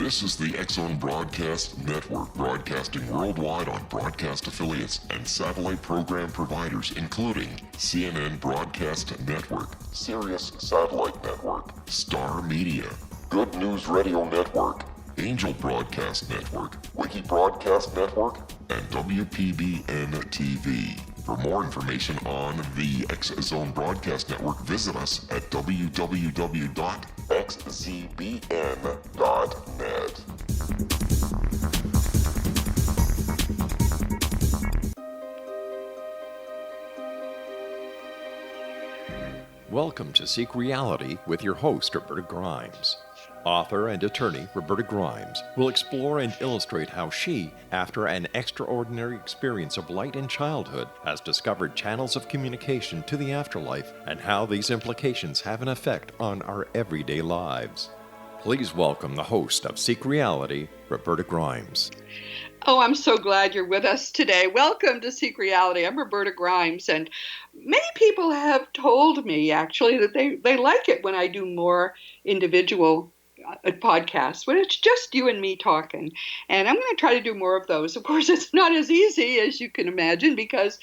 This is the X-Zone Broadcast Network, broadcasting worldwide on broadcast affiliates and satellite program providers, including CNN Broadcast Network, Sirius Satellite Network, Star Media, Good News Radio Network, Angel Broadcast Network, Wiki Broadcast Network, and WPBN TV. For more information on the X-Zone Broadcast Network, visit us at www.xzbn.net. Welcome to Seek Reality with your host, Roberta Grimes. Author and attorney Roberta Grimes will explore and illustrate how she, after an extraordinary experience of light in childhood, has discovered channels of communication to the afterlife and how these implications have an effect on our everyday lives. Please welcome the host of Seek Reality, Roberta Grimes. Oh, I'm so glad you're with us today. Welcome to Seek Reality. I'm Roberta Grimes, and many people have told me, actually, that they like it when I do more individual podcasts, when it's just you and me talking. And I'm going to try to do more of those. Of course, it's not as easy as you can imagine because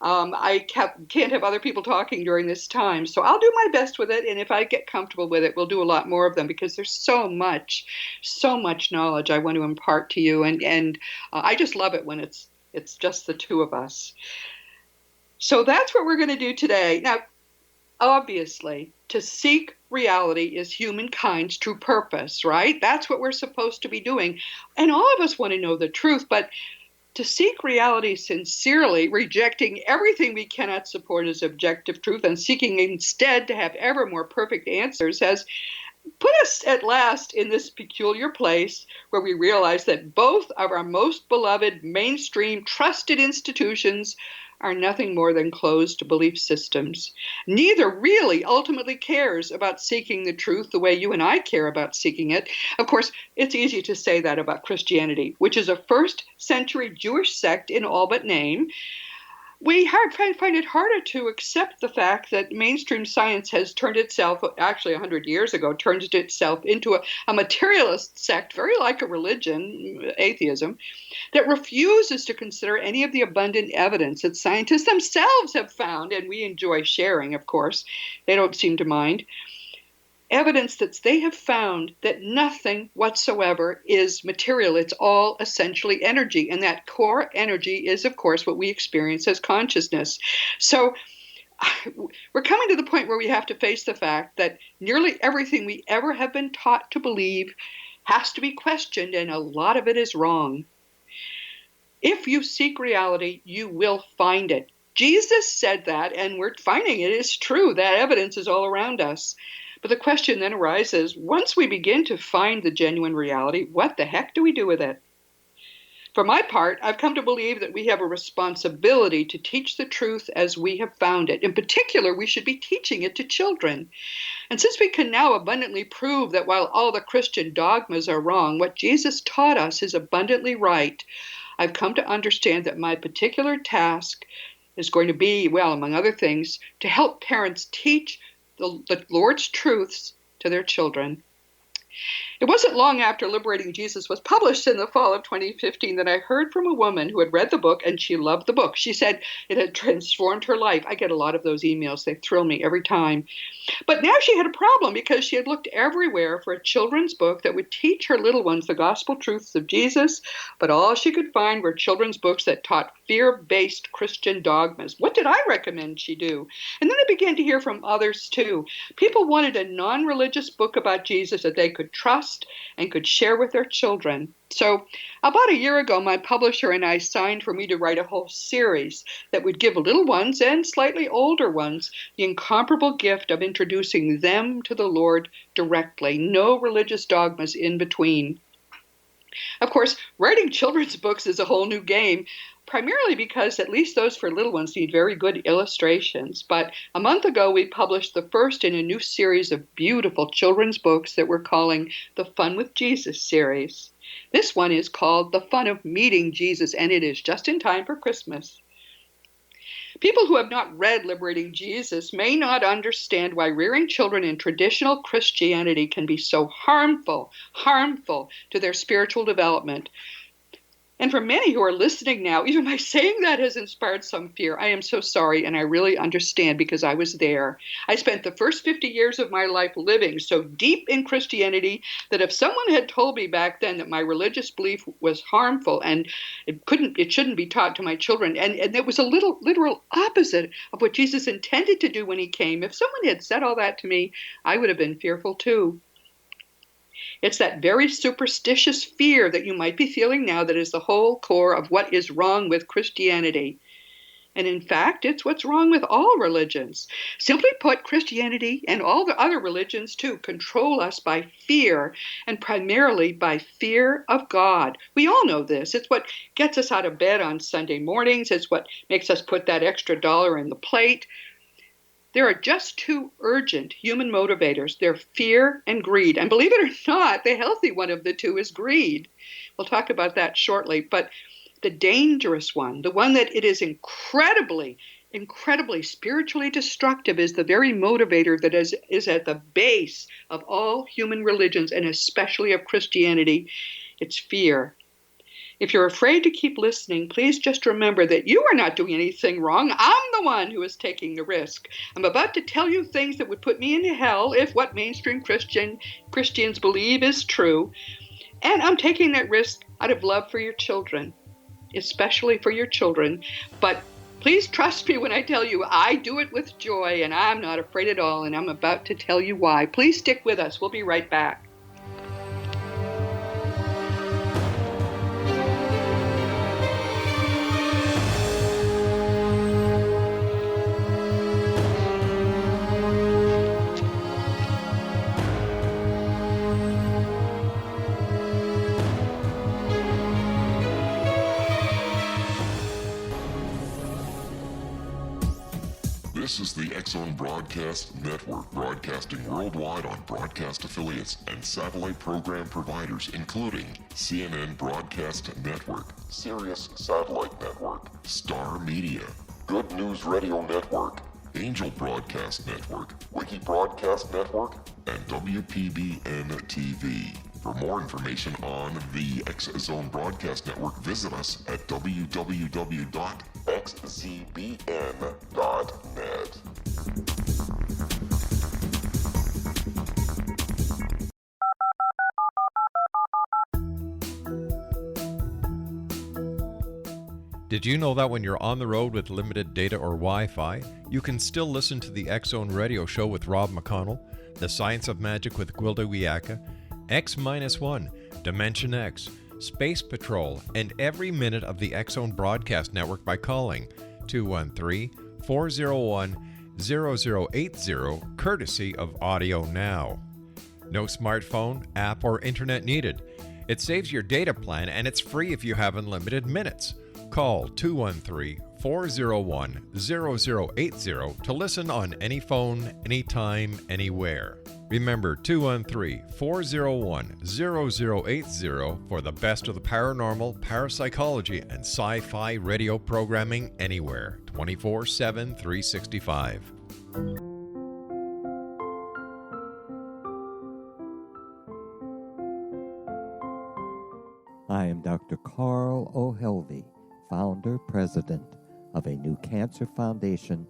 I can't have other people talking during this time. So I'll do my best with it. And if I get comfortable with it, we'll do a lot more of them because there's so much knowledge I want to impart to you. And I just love it when it's just the two of us. So that's what we're going to do today. Now, obviously, to seek reality is humankind's true purpose, right? That's what we're supposed to be doing. And all of us want to know the truth, but to seek reality sincerely, rejecting everything we cannot support as objective truth and seeking instead to have ever more perfect answers has put us at last in this peculiar place where we realize that both of our most beloved mainstream trusted institutions are nothing more than closed belief systems. Neither really ultimately cares about seeking the truth the way you and I care about seeking it. Of course, it's easy to say that about Christianity, which is a first-century Jewish sect in all but name. We find it harder to accept the fact that mainstream science has turned itself, actually 100 years ago, turned itself into a materialist sect, very like a religion, atheism, that refuses to consider any of the abundant evidence that scientists themselves have found, and we enjoy sharing, of course. They don't seem to mind. Evidence that they have found that nothing whatsoever is material. It's all essentially energy. And that core energy is, of course, what we experience as consciousness. So we're coming to the point where we have to face the fact that nearly everything we ever have been taught to believe has to be questioned, and a lot of it is wrong. If you seek reality, you will find it. Jesus said that, and we're finding it is true. That evidence is all around us. But the question then arises, once we begin to find the genuine reality, what the heck do we do with it? For my part, I've come to believe that we have a responsibility to teach the truth as we have found it. In particular, we should be teaching it to children. And since we can now abundantly prove that while all the Christian dogmas are wrong, what Jesus taught us is abundantly right, I've come to understand that my particular task is going to be, well, among other things, to help parents teach the Lord's truths to their children. It wasn't long after Liberating Jesus was published in the fall of 2015 that I heard from a woman who had read the book and she loved the book. She said it had transformed her life. I get a lot of those emails. They thrill me every time. But now she had a problem because she had looked everywhere for a children's book that would teach her little ones the gospel truths of Jesus, but all she could find were children's books that taught fear-based Christian dogmas. What did I recommend she do? And then I began to hear from others too. People wanted a non-religious book about Jesus that they could trust and could share with their children. So about a year ago, my publisher and I signed for me to write a whole series that would give little ones and slightly older ones the incomparable gift of introducing them to the Lord directly. No religious dogmas in between. Of course, writing children's books is a whole new game, primarily because at least those for little ones need very good illustrations. But a month ago, we published the first in a new series of beautiful children's books that we're calling the Fun with Jesus series. This one is called The Fun of Meeting Jesus, and it is just in time for Christmas. People who have not read Liberating Jesus may not understand why rearing children in traditional Christianity can be so harmful to their spiritual development. And for many who are listening now, even my saying that has inspired some fear. I am so sorry, and I really understand because I was there. I spent the first 50 years of my life living so deep in Christianity that if someone had told me back then that my religious belief was harmful and it shouldn't be taught to my children, and it was a literal opposite of what Jesus intended to do when he came, if someone had said all that to me, I would have been fearful too. It's that very superstitious fear that you might be feeling now that is the whole core of what is wrong with Christianity. And in fact, it's what's wrong with all religions. Simply put, Christianity and all the other religions too control us by fear, and primarily by fear of God. We all know this. It's what gets us out of bed on Sunday mornings. It's what makes us put that extra dollar in the plate. There are just two urgent human motivators. They're fear and greed. And believe it or not, the healthy one of the two is greed. We'll talk about that shortly. But the dangerous one, the one that it is incredibly spiritually destructive, is the very motivator that is at the base of all human religions, and especially of Christianity. It's fear. If you're afraid to keep listening, please just remember that you are not doing anything wrong. I'm the one who is taking the risk. I'm about to tell you things that would put me into hell if what mainstream Christians believe is true. And I'm taking that risk out of love for your children, especially for your children. But please trust me when I tell you I do it with joy, and I'm not afraid at all, and I'm about to tell you why. Please stick with us. We'll be right back. This is the X-Zone Broadcast Network, broadcasting worldwide on broadcast affiliates and satellite program providers, including CNN Broadcast Network, Sirius Satellite Network, Star Media, Good News Radio Network, Angel Broadcast Network, Wiki Broadcast Network, and WPBN TV. For more information on the X-Zone Broadcast Network, visit us at www.xzbn.net. Did you know that when you're on the road with limited data or Wi-Fi, you can still listen to the X-Zone Radio Show with Rob McConnell, The Science of Magic with Gwilda Wiyaka, X-1, Dimension X, Space Patrol, and every minute of the X-Zone Broadcast Network by calling 213-401-0080, courtesy of Audio Now. No smartphone, app, or internet needed. It saves your data plan, and it's free if you have unlimited minutes. Call 213-401-0080 to listen on any phone, anytime, anywhere. Remember 213-401-0080 for the best of the paranormal, parapsychology, and sci-fi radio programming anywhere, 24/7, 365. I am Dr. Carl O'Helvey, founder, president of a new cancer foundation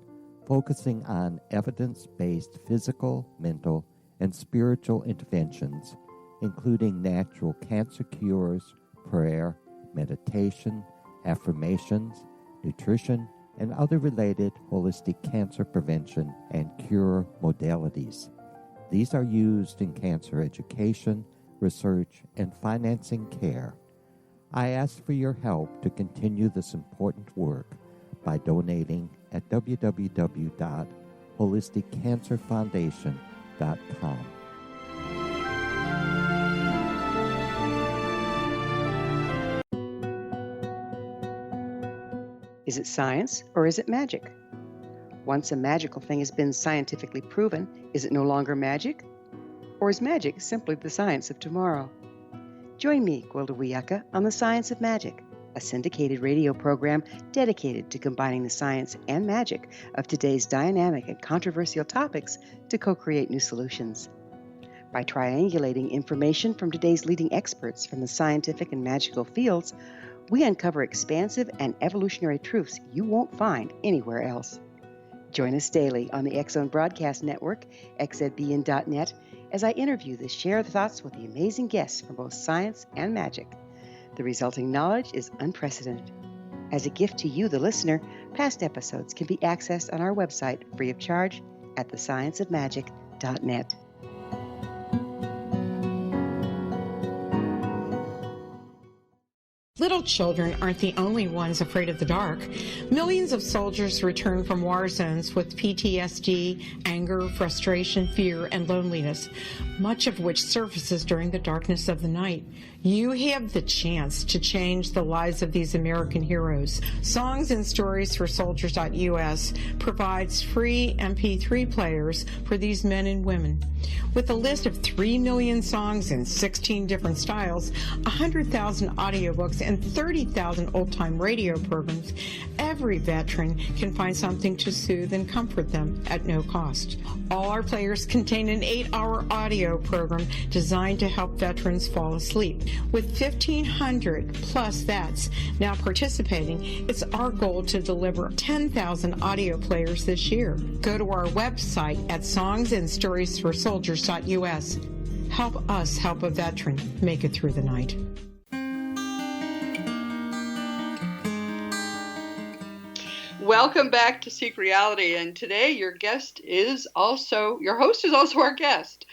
focusing on evidence-based physical, mental, and spiritual interventions, including natural cancer cures, prayer, meditation, affirmations, nutrition, and other related holistic cancer prevention and cure modalities. These are used in cancer education, research, and financing care. I ask for your help to continue this important work by donating at www.holisticcancerfoundation.com. Is it science or is it magic? Once a magical thing has been scientifically proven, is it no longer magic? Or is magic simply the science of tomorrow? Join me, Gwilda Wiyaka, on The Science of Magic, a a syndicated radio program dedicated to combining the science and magic of today's dynamic and controversial topics to co-create new solutions. By triangulating information from today's leading experts from the scientific and magical fields, we uncover expansive and evolutionary truths you won't find anywhere else. Join us daily on the X-Zone Broadcast Network, xzbn.net, as I interview the share thoughts with the amazing guests from both science and magic. The resulting knowledge is unprecedented. As a gift to you, the listener, past episodes can be accessed on our website free of charge at thescienceofmagic.net. Little children aren't the only ones afraid of the dark. Millions of soldiers return from war zones with PTSD, anger, frustration, fear, and loneliness, much of which surfaces during the darkness of the night. You have the chance to change the lives of these American heroes. Songs and Stories for Soldiers.us provides free MP3 players for these men and women. With a list of 3 million songs in 16 different styles, 100,000 audiobooks, and 30,000 old-time radio programs, every veteran can find something to soothe and comfort them at no cost. All our players contain an 8-hour audio program designed to help veterans fall asleep. With 1,500 plus vets now participating, it's our goal to deliver 10,000 audio players this year. Go to our website at songsandstoriesforsoldiers.us. Help us help a veteran make it through the night. Welcome back to Seek Reality, and today your host is also our guest.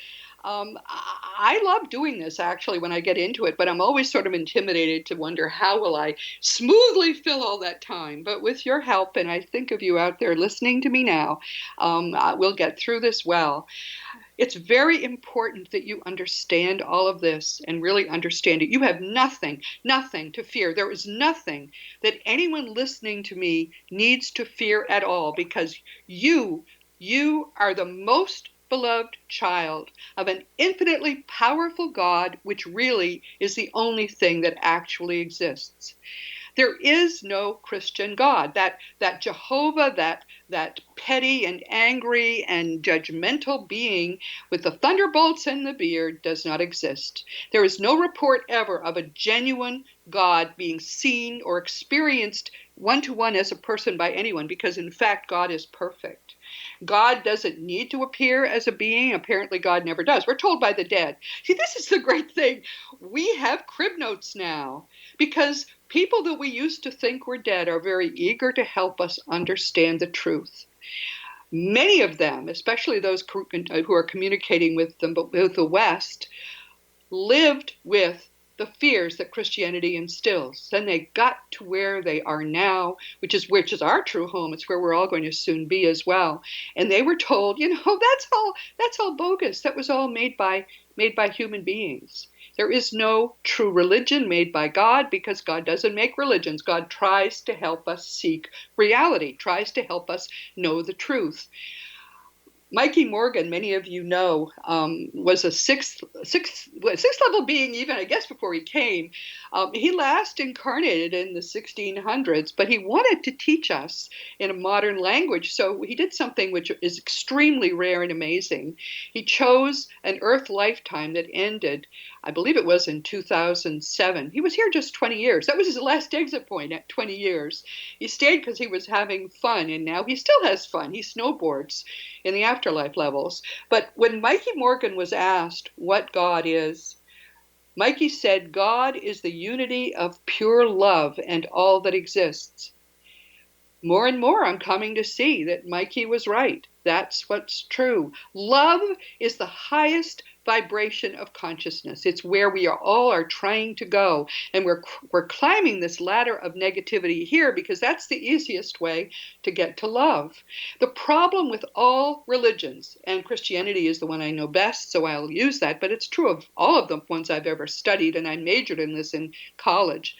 I love doing this, actually, when I get into it, but I'm always sort of intimidated to wonder how will I smoothly fill all that time. But with your help, and I think of you out there listening to me now, we'll get through this well. It's very important that you understand all of this and really understand it. You have nothing to fear. There is nothing that anyone listening to me needs to fear at all, because you are the most beloved child of an infinitely powerful God, which really is the only thing that actually exists. There is no Christian God. That Jehovah, that petty and angry and judgmental being with the thunderbolts and the beard does not exist. There is no report ever of a genuine God being seen or experienced one-to-one as a person by anyone, because in fact God is perfect. God doesn't need to appear as a being. Apparently God never does. We're told by the dead. See, this is the great thing. We have crib notes now, because people that we used to think were dead are very eager to help us understand the truth. Many of them, especially those who are communicating with the West, lived with the fears that Christianity instills. Then they got to where they are now, which is our true home. It's where we're all going to soon be as well. And they were told, that's all bogus. That was all made by human beings. There is no true religion made by God, because God doesn't make religions. God tries to help us seek reality, tries to help us know the truth. Mikey Morgan, many of you know, was a sixth level being, even I guess before he came. He last incarnated in the 1600s, but he wanted to teach us in a modern language. So he did something which is extremely rare and amazing. He chose an Earth lifetime that ended, I believe it was in 2007. He was here just 20 years. That was his last exit point at 20 years. He stayed because he was having fun, and now he still has fun. He snowboards in the afterlife levels. But when Mikey Morgan was asked what God is, Mikey said, God is the unity of pure love and all that exists. More and more, I'm coming to see that Mikey was right. That's what's true. Love is the highest vibration of consciousness. It's where we all are trying to go. And we're climbing this ladder of negativity here because that's the easiest way to get to love. The problem with all religions, and Christianity is the one I know best, so I'll use that, but it's true of all of the ones I've ever studied, and I majored in this in college.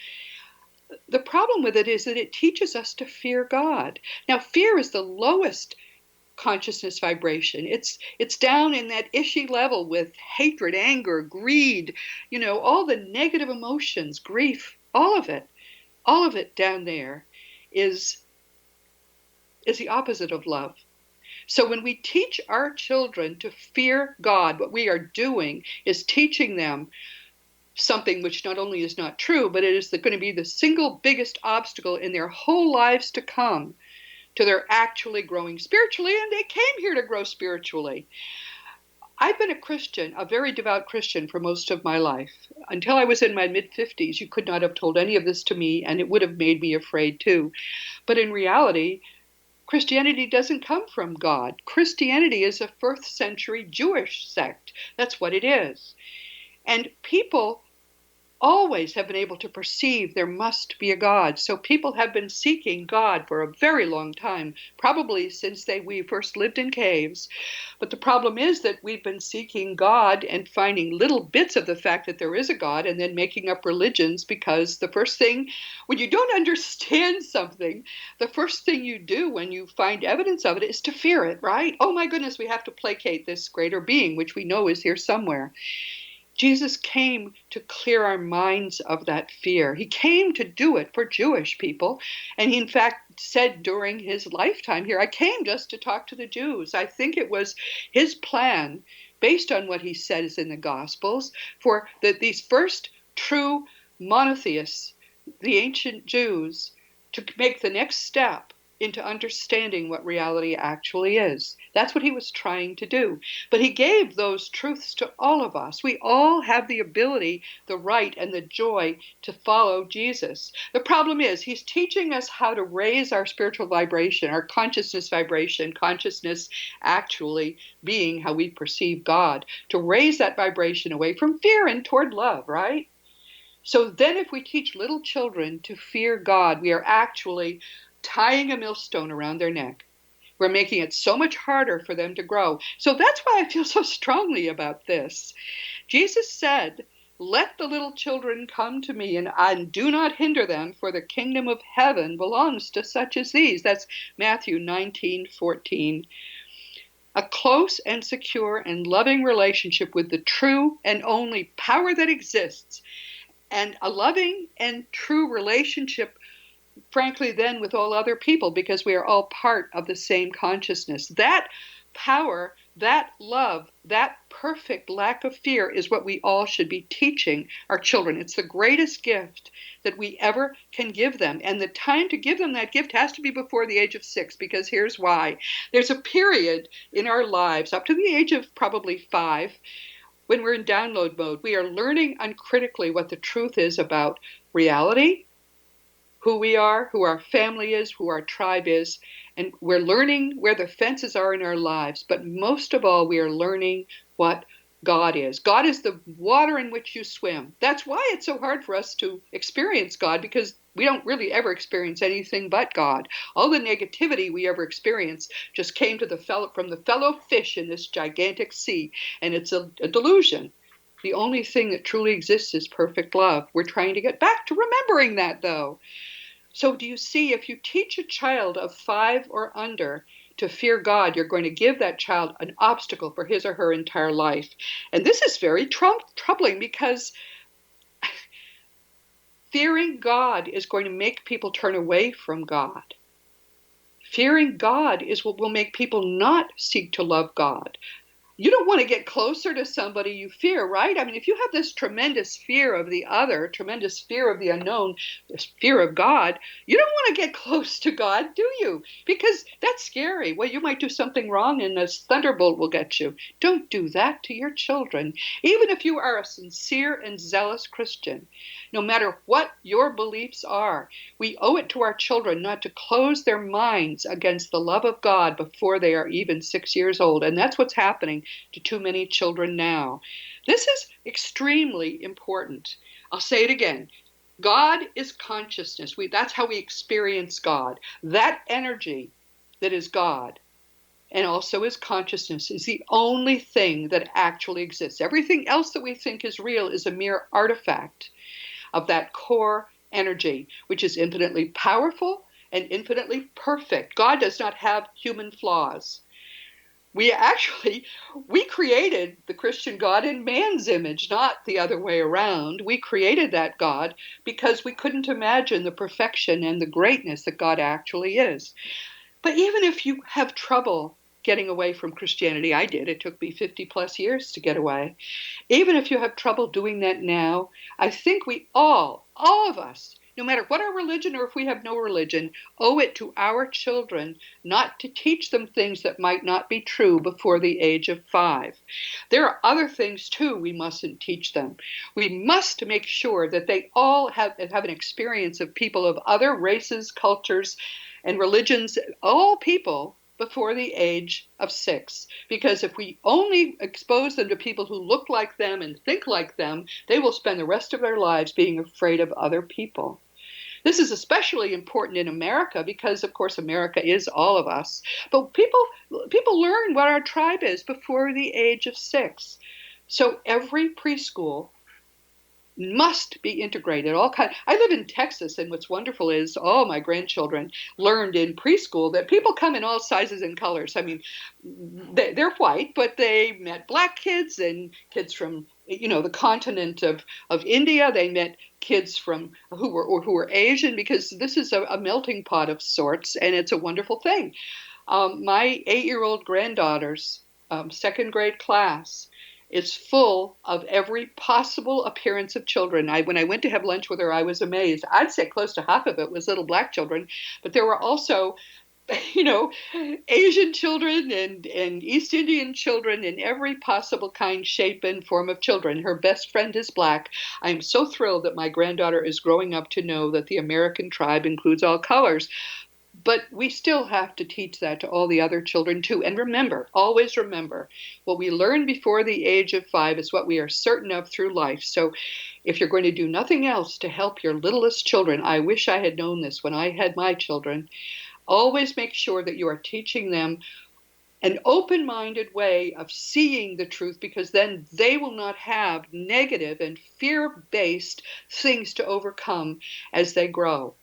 The problem with it is that it teaches us to fear God. Now, fear is the lowest consciousness vibration. It's down in that ishy level with hatred, anger, greed, all the negative emotions, grief, all of it. all of it down there is the opposite of love. So when we teach our children to fear God, what we are doing is teaching them something which not only is not true, but it is going to be the single biggest obstacle in their whole lives to come to their actually growing spiritually, and they came here to grow spiritually. I've been a Christian, a very devout Christian, for most of my life. Until I was in my mid-50s, you could not have told any of this to me, and it would have made me afraid too. But in reality, Christianity doesn't come from God. Christianity is a 1st century Jewish sect. That's what it is. And people always have been able to perceive there must be a God. So people have been seeking God for a very long time, probably since we first lived in caves. But the problem is that we've been seeking God and finding little bits of the fact that there is a God and then making up religions, because the first thing, when you don't understand something, the first thing you do when you find evidence of it is to fear it, right? Oh my goodness, we have to placate this greater being, which we know is here somewhere. Jesus came to clear our minds of that fear. He came to do it for Jewish people. And he, in fact, said during his lifetime here, I came just to talk to the Jews. I think it was his plan, based on what he says in the Gospels, for these first true monotheists, the ancient Jews, to make the next step into understanding what reality actually is. That's what he was trying to do. But he gave those truths to all of us. We all have the ability, the right, and the joy to follow Jesus. The problem is he's teaching us how to raise our spiritual vibration, our consciousness vibration, consciousness actually being how we perceive God, to raise that vibration away from fear and toward love, right? So then if we teach little children to fear God, we are actually tying a millstone around their neck. We're making it so much harder for them to grow. So that's why I feel so strongly about this. Jesus said, let the little children come to me, and do not hinder them, for the kingdom of heaven belongs to such as these. That's Matthew 19:14. A close and secure and loving relationship with the true and only power that exists, and a loving and true relationship, frankly, then with all other people, because we are all part of the same consciousness. That power, that love, that perfect lack of fear is what we all should be teaching our children. It's the greatest gift that we ever can give them. And the time to give them that gift has to be before the age of 6, because here's why. There's a period in our lives, up to the age of probably 5, when we're in download mode. We are learning uncritically what the truth is about reality, who we are, who our family is, who our tribe is, and we're learning where the fences are in our lives. But most of all, we are learning what God is. God is the water in which you swim. That's why it's so hard for us to experience God, because we don't really ever experience anything but God. All the negativity we ever experienced just came from the fellow fish in this gigantic sea, and it's a delusion. The only thing that truly exists is perfect love. We're trying to get back to remembering that, though. So do you see, if you teach a child of 5 or under to fear God, you're going to give that child an obstacle for his or her entire life. And this is very troubling, because fearing God is going to make people turn away from God. Fearing God is what will make people not seek to love God. You don't want to get closer to somebody you fear, right? I mean, if you have this tremendous fear of the other, tremendous fear of the unknown, this fear of God, you don't want to get close to God, do you? Because that's scary. Well, you might do something wrong and a thunderbolt will get you. Don't do that to your children. Even if you are a sincere and zealous Christian, no matter what your beliefs are, we owe it to our children not to close their minds against the love of God before they are even 6 years old. And that's what's happening to too many children now. This is extremely important. I'll say it again. God is consciousness. That's how we experience God. That energy that is God and also is consciousness is the only thing that actually exists. Everything else that we think is real is a mere artifact of that core energy, which is infinitely powerful and infinitely perfect. God does not have human flaws. we created the Christian God in man's image, not the other way around. We created that God because we couldn't imagine the perfection and the greatness that God actually is. But even if you have trouble getting away from Christianity, I did. It took me 50 plus years to get away. Even if you have trouble doing that now, I think we all of us, no matter what our religion or if we have no religion, owe it to our children not to teach them things that might not be true before the age of 5. There are other things too we mustn't teach them. We must make sure that they all have an experience of people of other races, cultures, and religions, all people before the age of 6. Because if we only expose them to people who look like them and think like them, they will spend the rest of their lives being afraid of other people. This is especially important in America because, of course, America is all of us. But people learn what our tribe is before the age of 6. So every preschool must be integrated. I live in Texas, and what's wonderful is all my grandchildren learned in preschool that people come in all sizes and colors. I mean, they're white, but they met black kids and kids from the continent of India. They met kids from who were Asian, because this is a melting pot of sorts, and it's a wonderful thing. My 8-year-old granddaughter's second grade class is full of every possible appearance of children. When I went to have lunch with her, I was amazed. I'd say close to half of it was little black children, but there were also, Asian children and East Indian children in every possible kind, shape, and form of children. Her best friend is black. I'm so thrilled that my granddaughter is growing up to know that the American tribe includes all colors. But we still have to teach that to all the other children too. And remember, always remember, what we learn before the age of 5 is what we are certain of through life. So if you're going to do nothing else to help your littlest children, I wish I had known this when I had my children, always make sure that you are teaching them an open-minded way of seeing the truth, because then they will not have negative and fear-based things to overcome as they grow.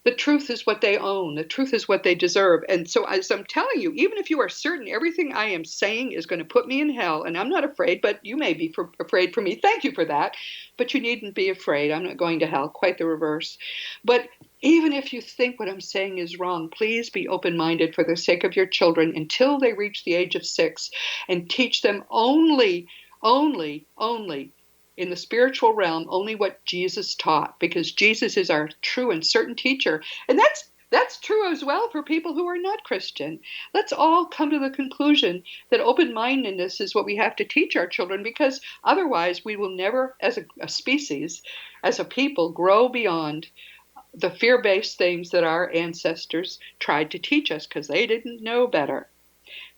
The truth is what they own. The truth is what they deserve. And so, as I'm telling you, even if you are certain everything I am saying is going to put me in hell, and I'm not afraid, but you may be afraid for me. Thank you for that. But you needn't be afraid. I'm not going to hell. Quite the reverse. But even if you think what I'm saying is wrong, please be open-minded for the sake of your children until they reach the age of 6, and teach them only in the spiritual realm, only what Jesus taught, because Jesus is our true and certain teacher. And that's true as well for people who are not Christian. Let's all come to the conclusion that open-mindedness is what we have to teach our children, because otherwise we will never, as a species, as a people, grow beyond the fear-based things that our ancestors tried to teach us because they didn't know better.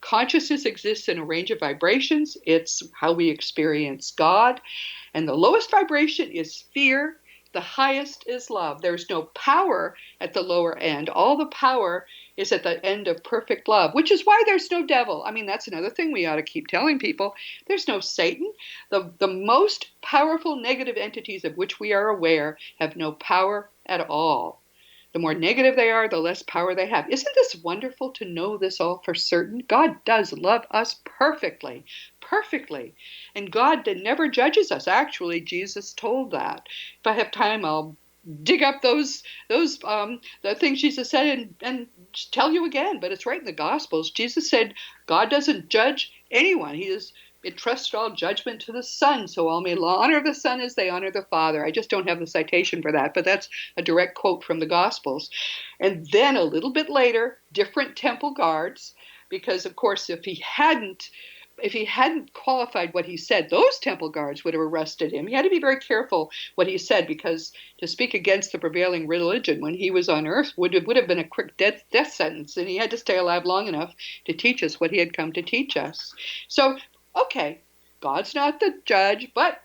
Consciousness exists in a range of vibrations. It's how we experience God. And the lowest vibration is fear. The highest is love. There's no power at the lower end. All the power is at the end of perfect love, which is why there's no devil. I mean, that's another thing we ought to keep telling people. There's no Satan. The most powerful negative entities of which we are aware have no power at all. The more negative they are, the less power they have. Isn't this wonderful to know this all for certain? God does love us perfectly, perfectly. And God never judges us. Actually, Jesus told that. If I have time, I'll dig up the things Jesus said and tell you again. But it's right in the Gospels. Jesus said God doesn't judge anyone. He is entrusted all judgment to the Son, so all may honor the Son as they honor the Father. I just don't have the citation for that, but that's a direct quote from the Gospels. And then a little bit later, different temple guards, because of course if he hadn't qualified what he said, those temple guards would have arrested him. He had to be very careful what he said, because to speak against the prevailing religion when he was on earth would have been a quick death sentence, and he had to stay alive long enough to teach us what he had come to teach us. So okay, God's not the judge, but,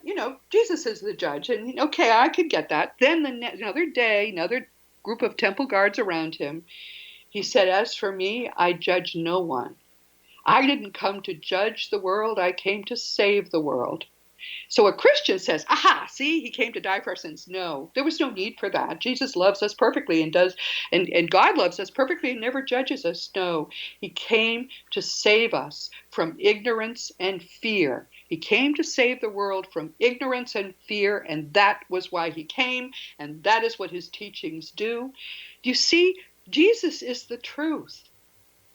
Jesus is the judge. And, okay, I could get that. Then another day, another group of temple guards around him, he said, as for me, I judge no one. I didn't come to judge the world. I came to save the world. So a Christian says, aha, see, he came to die for our sins. No, there was no need for that. Jesus loves us perfectly and God loves us perfectly and never judges us. No, he came to save us from ignorance and fear. He came to save the world from ignorance and fear, and that was why he came, and that is what his teachings do. Do you see? Jesus is the truth.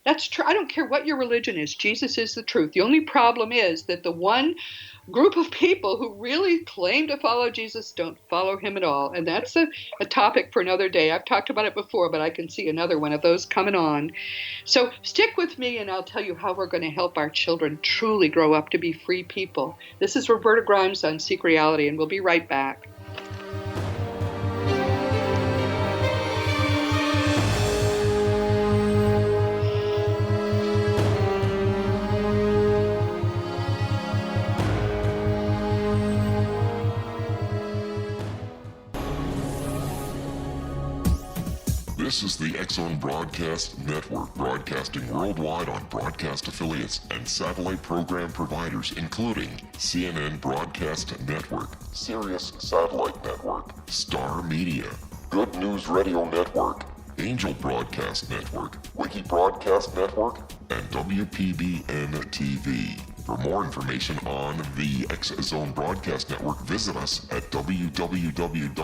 That's true. I don't care what your religion is. Jesus is the truth. The only problem is that the one group of people who really claim to follow Jesus don't follow him at all. And that's a topic for another day. I've talked about it before, but I can see another one of those coming on. So stick with me and I'll tell you how we're going to help our children truly grow up to be free people. This is Roberta Grimes on Seek Reality, and we'll be right back. This is the X-Zone Broadcast Network, broadcasting worldwide on broadcast affiliates and satellite program providers, including CNN Broadcast Network, Sirius Satellite Network, Star Media, Good News Radio Network, Angel Broadcast Network, Wiki Broadcast Network, and WPBN TV. For more information on the X-Zone Broadcast Network, visit us at www.xzbn.net.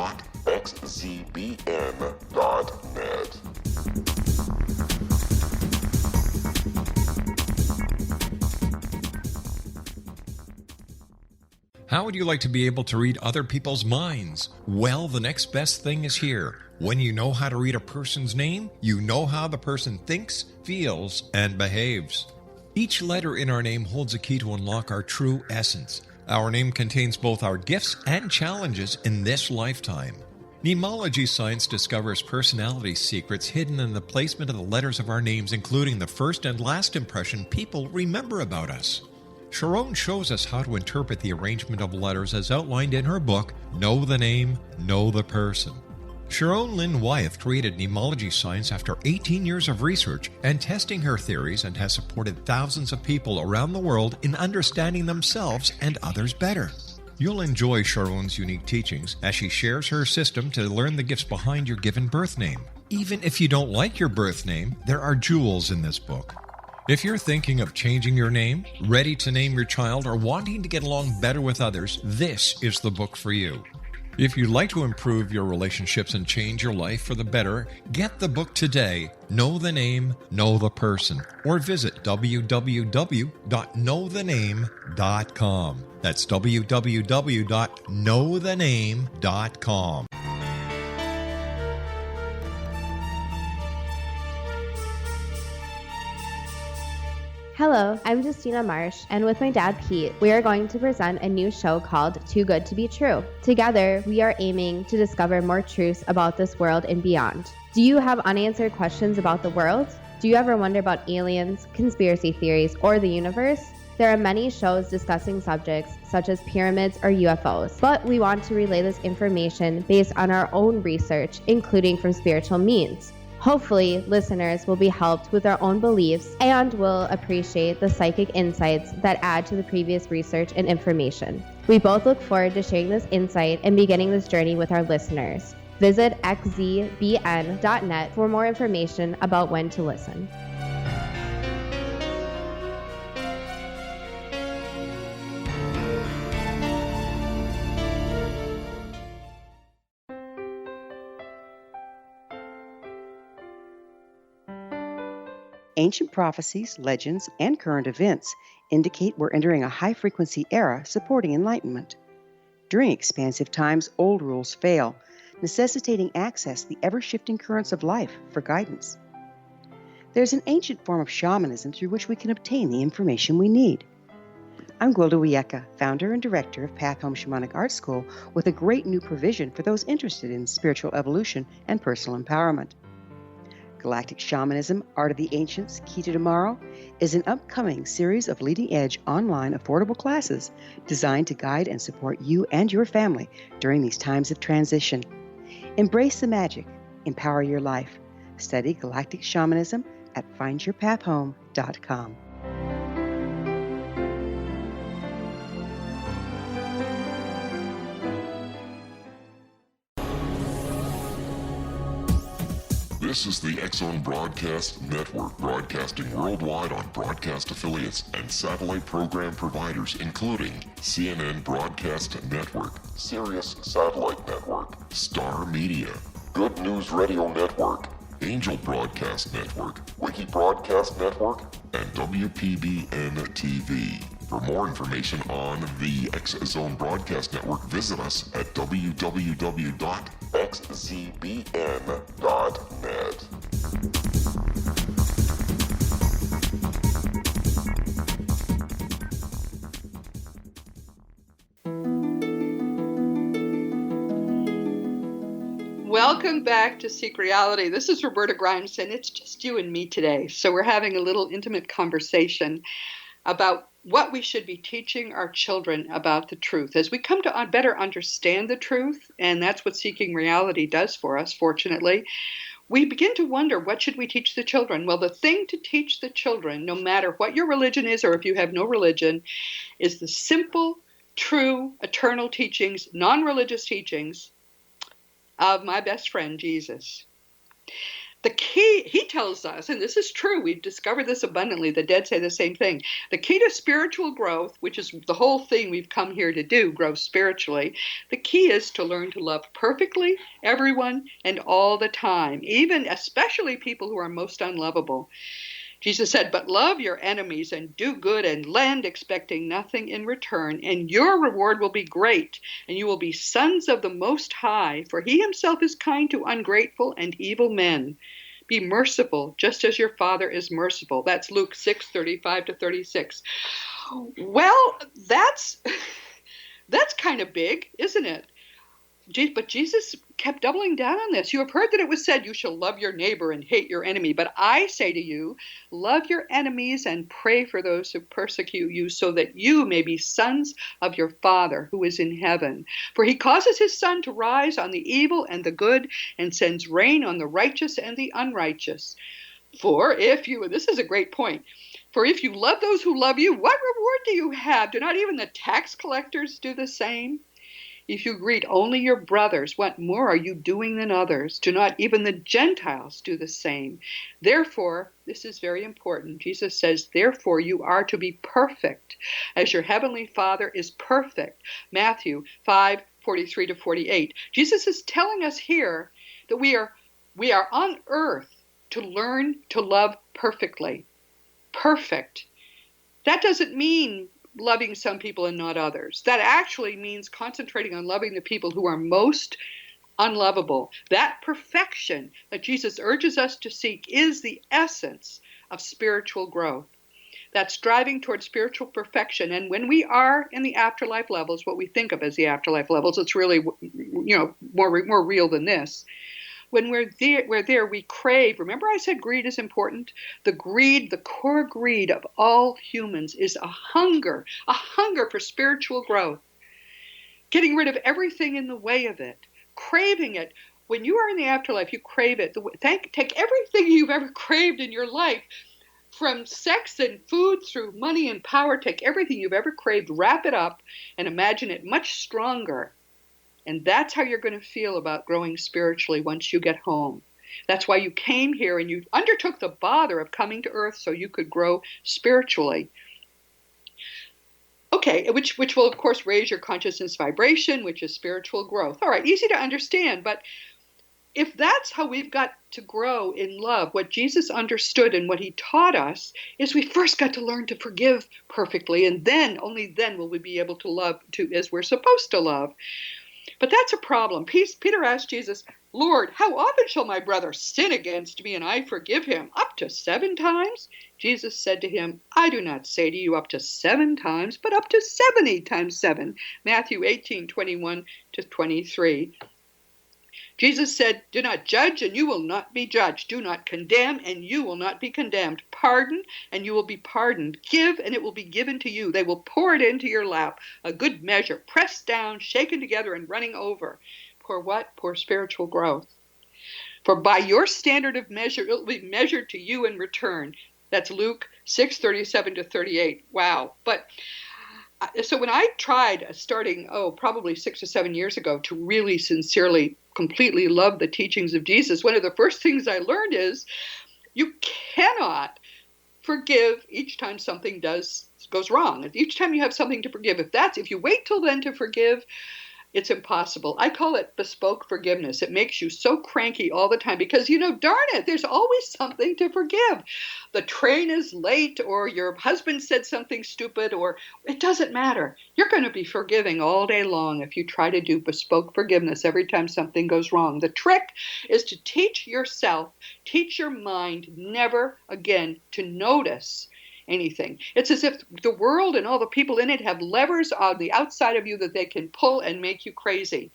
How would you like to be able to read other people's minds? Well, the next best thing is here. When you know how to read a person's name, you know how the person thinks, feels, and behaves. Each letter in our name holds a key to unlock our true essence. Our name contains both our gifts and challenges in this lifetime. Mnemology science discovers personality secrets hidden in the placement of the letters of our names, including the first and last impression people remember about us. Sharon shows us how to interpret the arrangement of letters as outlined in her book, Know the Name, Know the Person. Sharon Lynn Wyeth created mnemology science after 18 years of research and testing her theories, and has supported thousands of people around the world in understanding themselves and others better. You'll enjoy Sharon's unique teachings as she shares her system to learn the gifts behind your given birth name. Even if you don't like your birth name, there are jewels in this book. If you're thinking of changing your name, ready to name your child, or wanting to get along better with others, this is the book for you. If you'd like to improve your relationships and change your life for the better, get the book today, Know the Name, Know the Person, or visit www.knowthename.com. That's www.knowthename.com. Hello, I'm Justina Marsh, and with my dad Pete, we are going to present a new show called Too Good to Be True. Together, we are aiming to discover more truths about this world and beyond. Do you have unanswered questions about the world? Do you ever wonder about aliens, conspiracy theories, or the universe? There are many shows discussing subjects such as pyramids or UFOs, but we want to relay this information based on our own research, including from spiritual means. Hopefully, listeners will be helped with their own beliefs and will appreciate the psychic insights that add to the previous research and information. We both look forward to sharing this insight and beginning this journey with our listeners. Visit xzbn.net for more information about when to listen. Ancient prophecies, legends, and current events indicate we're entering a high-frequency era supporting enlightenment. During expansive times, old rules fail, necessitating access to the ever-shifting currents of life for guidance. There's an ancient form of shamanism through which we can obtain the information we need. I'm Gwilda Wieka, founder and director of Path Home Shamanic Art School, with a great new provision for those interested in spiritual evolution and personal empowerment. Galactic Shamanism, Art of the Ancients, Key to Tomorrow, is an upcoming series of leading-edge online affordable classes designed to guide and support you and your family during these times of transition. Embrace the magic. Empower your life. Study Galactic Shamanism at findyourpathhome.com. This is the X-Zone Broadcast Network, broadcasting worldwide on broadcast affiliates and satellite program providers, including CNN Broadcast Network, Sirius Satellite Network, Star Media, Good News Radio Network, Angel Broadcast Network, Wiki Broadcast Network, and WPBN TV. For more information on the X-Zone Broadcast Network, visit us at www.xzbn.net. Welcome back to Seek Reality. This is Roberta Grimes, and it's just you and me today. So we're having a little intimate conversation about what we should be teaching our children about the truth. As we come to better understand the truth, and that's what Seeking Reality does for us, fortunately, we begin to wonder, what should we teach the children? Well, the thing to teach the children, no matter what your religion is or if you have no religion, is the simple, true, eternal teachings, non-religious teachings of my best friend, Jesus. The key, he tells us, and this is true, we've discovered this abundantly, the dead say the same thing. The key to spiritual growth, which is the whole thing we've come here to do, grow spiritually, the key is to learn to love perfectly, everyone, and all the time, especially people who are most unlovable. Jesus said, but love your enemies and do good and lend, expecting nothing in return, and your reward will be great, and you will be sons of the Most High, for he himself is kind to ungrateful and evil men. Be merciful, just as your Father is merciful. That's Luke 6:35-36. Well, that's kind of big, isn't it? But Jesus kept doubling down on this. You have heard that it was said, you shall love your neighbor and hate your enemy. But I say to you, love your enemies and pray for those who persecute you, so that you may be sons of your Father who is in heaven. For he causes his sun to rise on the evil and the good, and sends rain on the righteous and the unrighteous. This is a great point, for if you love those who love you, what reward do you have? Do not even the tax collectors do the same? If you greet only your brothers, what more are you doing than others? Do not even the Gentiles do the same? Therefore, this is very important. Jesus says, therefore you are to be perfect, as your heavenly Father is perfect. Matthew 5:43-48. Jesus is telling us here that we are on earth to learn to love perfectly. Perfect. That doesn't mean loving some people and not others. That actually means concentrating on loving the people who are most unlovable. That perfection that Jesus urges us to seek is the essence of spiritual growth. That striving towards spiritual perfection. And when we are in the afterlife levels, what we think of as the afterlife levels, it's really, more real than this. When we're there, we crave. Remember I said greed is important? The core greed of all humans is a hunger for spiritual growth. Getting rid of everything in the way of it. Craving it. When you are in the afterlife, you crave it. Take everything you've ever craved in your life, from sex and food through money and power, take everything you've ever craved, wrap it up, and imagine it much stronger. And that's how you're going to feel about growing spiritually once you get home. That's why you came here and you undertook the bother of coming to earth so you could grow spiritually. Okay, which will of course raise your consciousness vibration, which is spiritual growth. All right, easy to understand, but if that's how we've got to grow in love, what Jesus understood and what he taught us is we first got to learn to forgive perfectly, and only then will we be able to love as we're supposed to love. But that's a problem. Peter asked Jesus, Lord, how often shall my brother sin against me and I forgive him? Up to 7 times? Jesus said to him, I do not say to you up to 7 times, but up to 70 times 7. Matthew 18:21-23. Jesus said, do not judge and you will not be judged. Do not condemn and you will not be condemned. Pardon and you will be pardoned. Give and it will be given to you. They will pour it into your lap. A good measure, pressed down, shaken together and running over. Pour what? Pour spiritual growth. For by your standard of measure, it will be measured to you in return. That's Luke 6:37-38. Wow. But So when I tried starting, probably 6 or 7 years ago, to really sincerely, completely love the teachings of Jesus, one of the first things I learned is you cannot forgive each time something goes wrong. Each time you have something to forgive, if you wait till then to forgive, it's impossible. I call it bespoke forgiveness. It makes you so cranky all the time because, darn it, there's always something to forgive. The train is late, or your husband said something stupid, or it doesn't matter. You're going to be forgiving all day long if you try to do bespoke forgiveness every time something goes wrong. The trick is to teach your mind never again to notice anything. It's as if the world and all the people in it have levers on the outside of you that they can pull and make you crazy.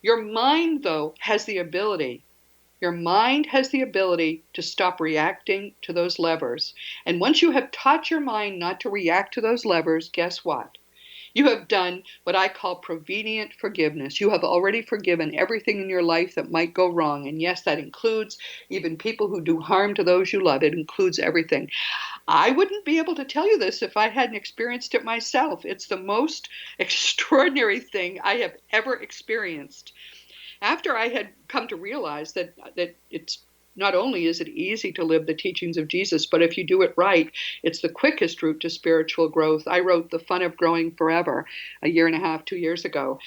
Your mind, though, has the ability. Your mind has the ability to stop reacting to those levers. And once you have taught your mind not to react to those levers, guess what? You have done what I call prevenient forgiveness. You have already forgiven everything in your life that might go wrong. And yes, that includes even people who do harm to those you love. It includes everything. I wouldn't be able to tell you this if I hadn't experienced it myself. It's the most extraordinary thing I have ever experienced. After I had come to realize that it's not only is it easy to live the teachings of Jesus, but if you do it right, it's the quickest route to spiritual growth. I wrote The Fun of Growing Forever 1.5 years, 2 years ago.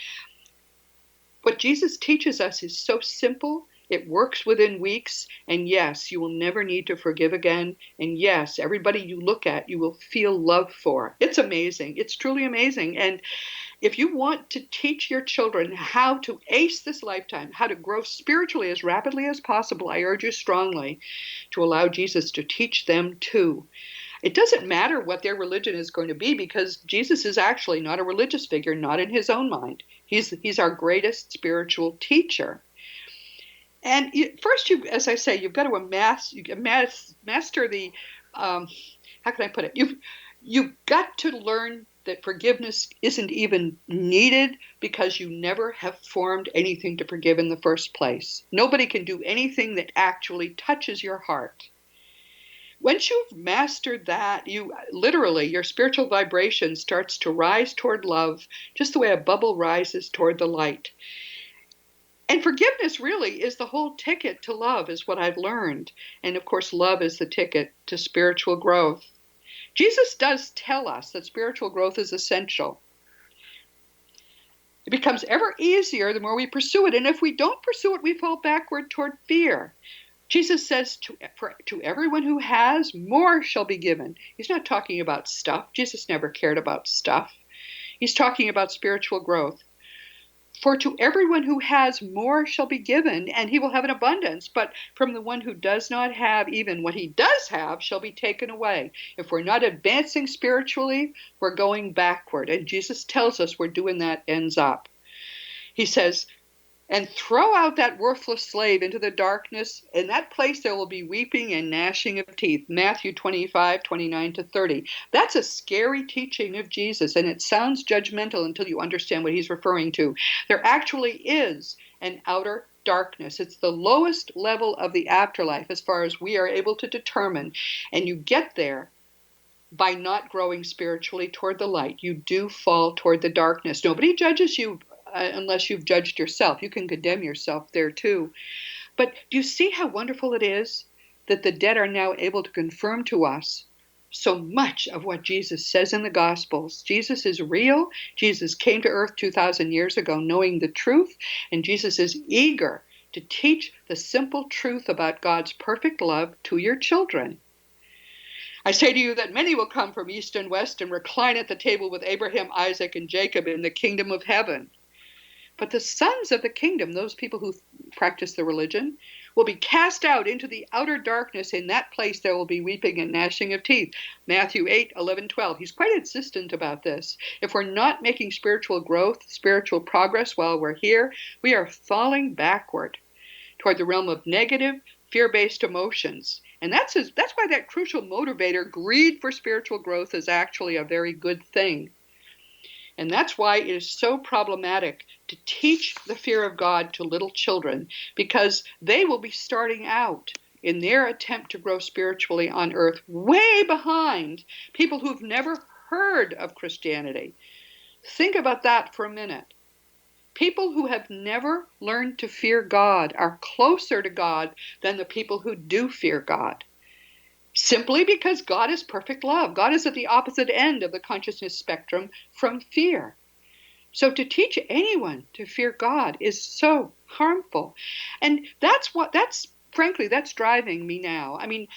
What Jesus teaches us is so simple. It works within weeks. And yes, you will never need to forgive again. And yes, everybody you look at, you will feel love for. It's amazing. It's truly amazing. And if you want to teach your children how to ace this lifetime, how to grow spiritually as rapidly as possible, I urge you strongly to allow Jesus to teach them too. It doesn't matter what their religion is going to be, because Jesus is actually not a religious figure, not in his own mind. He's our greatest spiritual teacher. And first, as I say, you've got to master the, how can I put it? You've got to learn that forgiveness isn't even needed because you never have formed anything to forgive in the first place. Nobody can do anything that actually touches your heart. Once you've mastered that, your spiritual vibration starts to rise toward love, just the way a bubble rises toward the light. And forgiveness really is the whole ticket to love, is what I've learned. And of course, love is the ticket to spiritual growth. Jesus does tell us that spiritual growth is essential. It becomes ever easier the more we pursue it. And if we don't pursue it, we fall backward toward fear. Jesus says to everyone who has, more shall be given. He's not talking about stuff. Jesus never cared about stuff. He's talking about spiritual growth. For to everyone who has, more shall be given, and he will have an abundance. But from the one who does not have, even what he does have shall be taken away. If we're not advancing spiritually, we're going backward. And Jesus tells us we're doing that ends up. He says, and throw out that worthless slave into the darkness. In that place there will be weeping and gnashing of teeth. Matthew 25:29-30. That's a scary teaching of Jesus, and it sounds judgmental until you understand what he's referring to. There actually is an outer darkness. It's the lowest level of the afterlife as far as we are able to determine. And you get there by not growing spiritually toward the light. You do fall toward the darkness. Nobody judges you unless you've judged yourself. You can condemn yourself there too. But do you see how wonderful it is that the dead are now able to confirm to us so much of what Jesus says in the Gospels? Jesus is real. Jesus came to earth 2,000 years ago knowing the truth, and Jesus is eager to teach the simple truth about God's perfect love to your children. I say to you that many will come from east and west and recline at the table with Abraham, Isaac, and Jacob in the kingdom of heaven. But the sons of the kingdom, those people who practice the religion, will be cast out into the outer darkness. In that place there will be weeping and gnashing of teeth. Matthew 8:11-12. He's quite insistent about this. If we're not making spiritual growth, spiritual progress while we're here, we are falling backward toward the realm of negative, fear-based emotions. And that's why that crucial motivator, greed for spiritual growth, is actually a very good thing. And that's why it is so problematic to teach the fear of God to little children, because they will be starting out in their attempt to grow spiritually on earth way behind people who've never heard of Christianity. Think about that for a minute. People who have never learned to fear God are closer to God than the people who do fear God. Simply because God is perfect love. God is at the opposite end of the consciousness spectrum from fear. So to teach anyone to fear God is so harmful. And frankly, that's driving me now. I mean,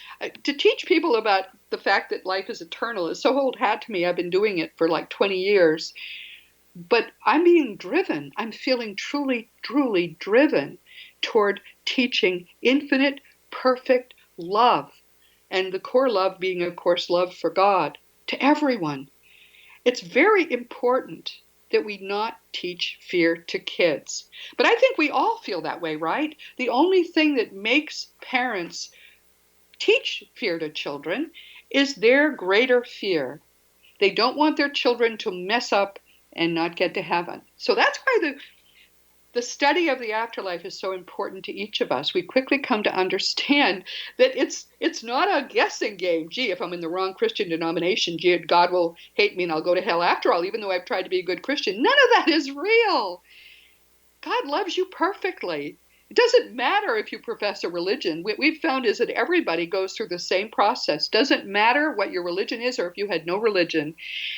to teach people about the fact that life is eternal is so old hat to me. I've been doing it for like 20 years. But I'm being driven. I'm feeling truly, truly driven toward teaching infinite, perfect love. And the core love being, of course, love for God to everyone. It's very important that we not teach fear to kids. But I think we all feel that way, right? The only thing that makes parents teach fear to children is their greater fear. They don't want their children to mess up and not get to heaven. So that's why the study of the afterlife is so important to each of us. We quickly come to understand that it's not a guessing game. Gee, if I'm in the wrong Christian denomination, gee, God will hate me and I'll go to hell after all, even though I've tried to be a good Christian. None of that is real. God loves you perfectly. It doesn't matter if you profess a religion. What we've found is that everybody goes through the same process. Doesn't matter what your religion is or if you had no religion.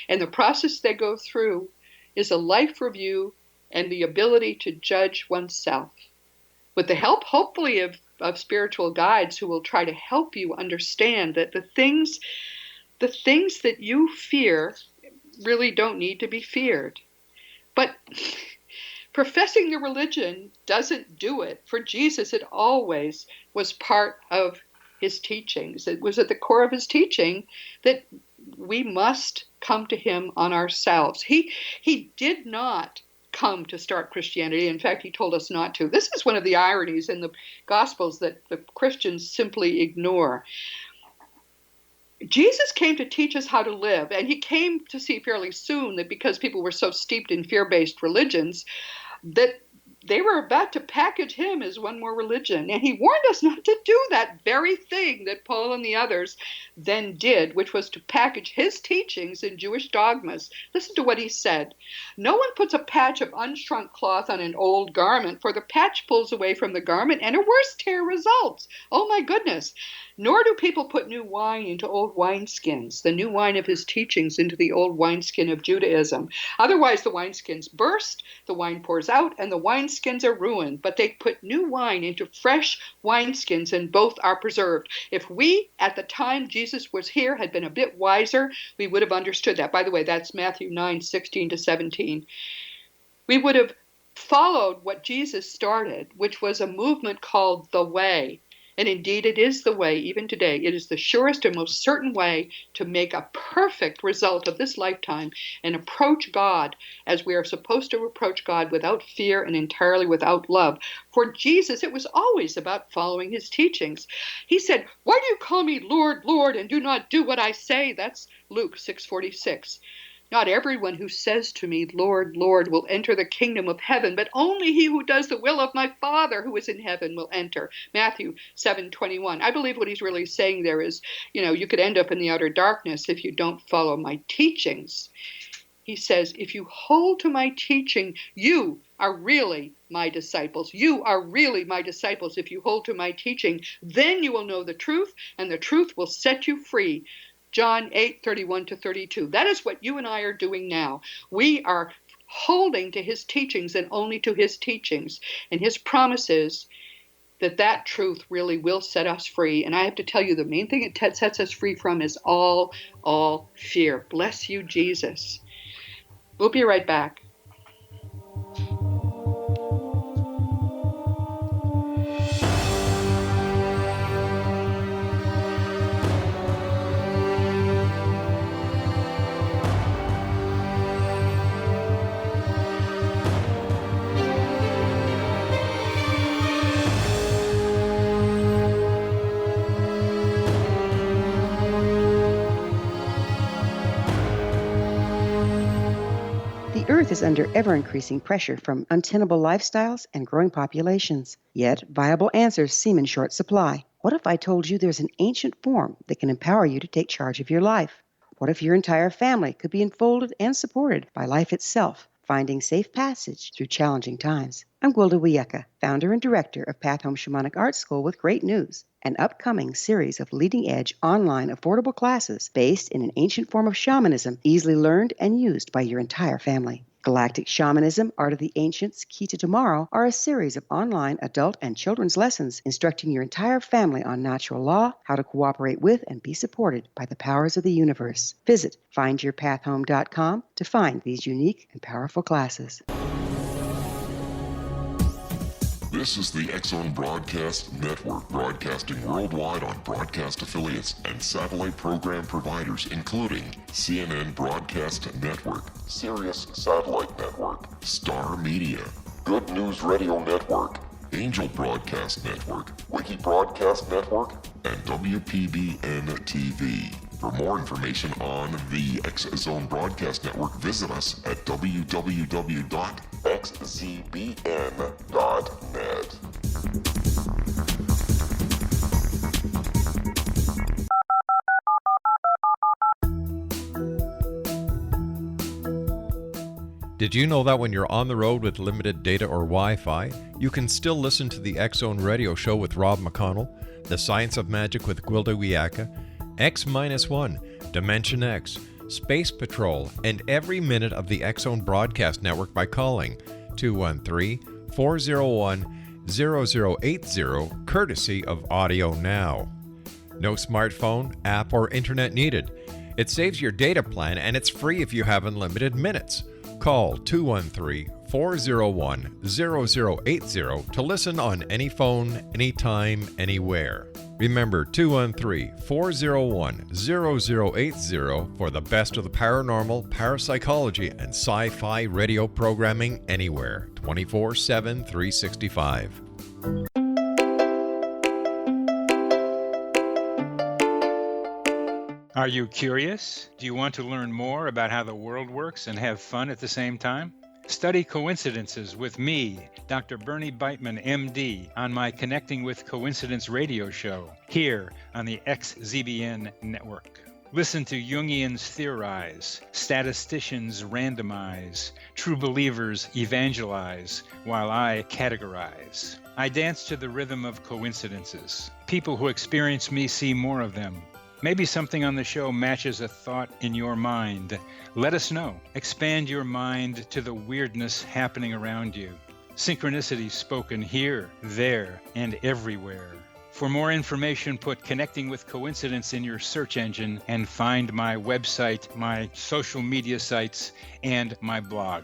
And the process they go through is a life review and the ability to judge oneself. With the help, hopefully, of spiritual guides who will try to help you understand that the things that you fear really don't need to be feared. But professing the religion doesn't do it. For Jesus, it always was part of his teachings. It was at the core of his teaching that we must come to him on ourselves. He did not come to start Christianity. In fact, he told us not to. This is one of the ironies in the Gospels that the Christians simply ignore. Jesus came to teach us how to live, and he came to see fairly soon that because people were so steeped in fear-based religions, that they were about to package him as one more religion. And he warned us not to do that very thing that Paul and the others then did, which was to package his teachings in Jewish dogmas. Listen to what he said. No one puts a patch of unshrunk cloth on an old garment, for the patch pulls away from the garment and a worse tear results. Oh my goodness. Nor do people put new wine into old wineskins, the new wine of his teachings into the old wineskin of Judaism. Otherwise, the wineskins burst, the wine pours out, and the wineskins are ruined. But they put new wine into fresh wineskins, and both are preserved. If we, at the time Jesus was here, had been a bit wiser, we would have understood that. By the way, that's Matthew 9:16-17. We would have followed what Jesus started, which was a movement called the Way. And indeed, it is the way, even today. It is the surest and most certain way to make a perfect result of this lifetime and approach God as we are supposed to approach God, without fear and entirely without love. For Jesus, it was always about following his teachings. He said, "Why do you call me Lord, Lord, and do not do what I say?" That's Luke 6:46. Not everyone who says to me, Lord, Lord, will enter the kingdom of heaven, but only he who does the will of my Father who is in heaven will enter. Matthew 7:21. I believe what he's really saying there is, you could end up in the outer darkness if you don't follow my teachings. He says, if you hold to my teaching, you are really my disciples. You are really my disciples if you hold to my teaching. Then you will know the truth, and the truth will set you free. John 8:31-32. That is what you and I are doing now. We are holding to his teachings and only to his teachings. And his promise is that truth really will set us free. And I have to tell you, the main thing it sets us free from is all fear. Bless you, Jesus. We'll be right back. The Earth is under ever-increasing pressure from untenable lifestyles and growing populations. Yet, viable answers seem in short supply. What if I told you there's an ancient form that can empower you to take charge of your life? What if your entire family could be enfolded and supported by life itself, finding safe passage through challenging times? I'm Gwilda Wiyaka, founder and director of Path Home Shamanic Art School, with great news: an upcoming series of leading-edge online affordable classes based in an ancient form of shamanism, easily learned and used by your entire family. Galactic Shamanism, Art of the Ancients, Key to Tomorrow are a series of online adult and children's lessons instructing your entire family on natural law, how to cooperate with and be supported by the powers of the universe. Visit findyourpathhome.com to find these unique and powerful classes. This is the X-Zone Broadcast Network, broadcasting worldwide on broadcast affiliates and satellite program providers, including CNN Broadcast Network, Sirius Satellite Network, Star Media, Good News Radio Network, Angel Broadcast Network, Wiki Broadcast Network, and WPBN TV. For more information on the X-Zone Broadcast Network, visit us at www.xzbn.net. Did you know that when you're on the road with limited data or Wi-Fi, you can still listen to the X-Zone Radio Show with Rob McConnell, The Science of Magic with Gwilda Wiyaka, X-1, Dimension X, Space Patrol, and every minute of the X-Zone Broadcast Network by calling 213-401-0080, courtesy of Audio Now. No smartphone, app, or internet needed. It saves your data plan, and it's free if you have unlimited minutes. Call 213-401-0080 to listen on any phone, anytime, anywhere. Remember 213-401-0080 for the best of the paranormal, parapsychology, and sci-fi radio programming anywhere, 24/7, 365. Are you curious? Do you want to learn more about how the world works and have fun at the same time? Study coincidences with me, Dr. Bernie Beitman, MD, on my Connecting with Coincidence radio show, here on the XZBN network. Listen to Jungians theorize, statisticians randomize, true believers evangelize, while I categorize. I dance to the rhythm of coincidences. People who experience me see more of them. Maybe something on the show matches a thought in your mind. Let us know. Expand your mind to the weirdness happening around you. Synchronicity spoken here, there, and everywhere. For more information, put Connecting with Coincidence in your search engine and find my website, my social media sites, and my blog.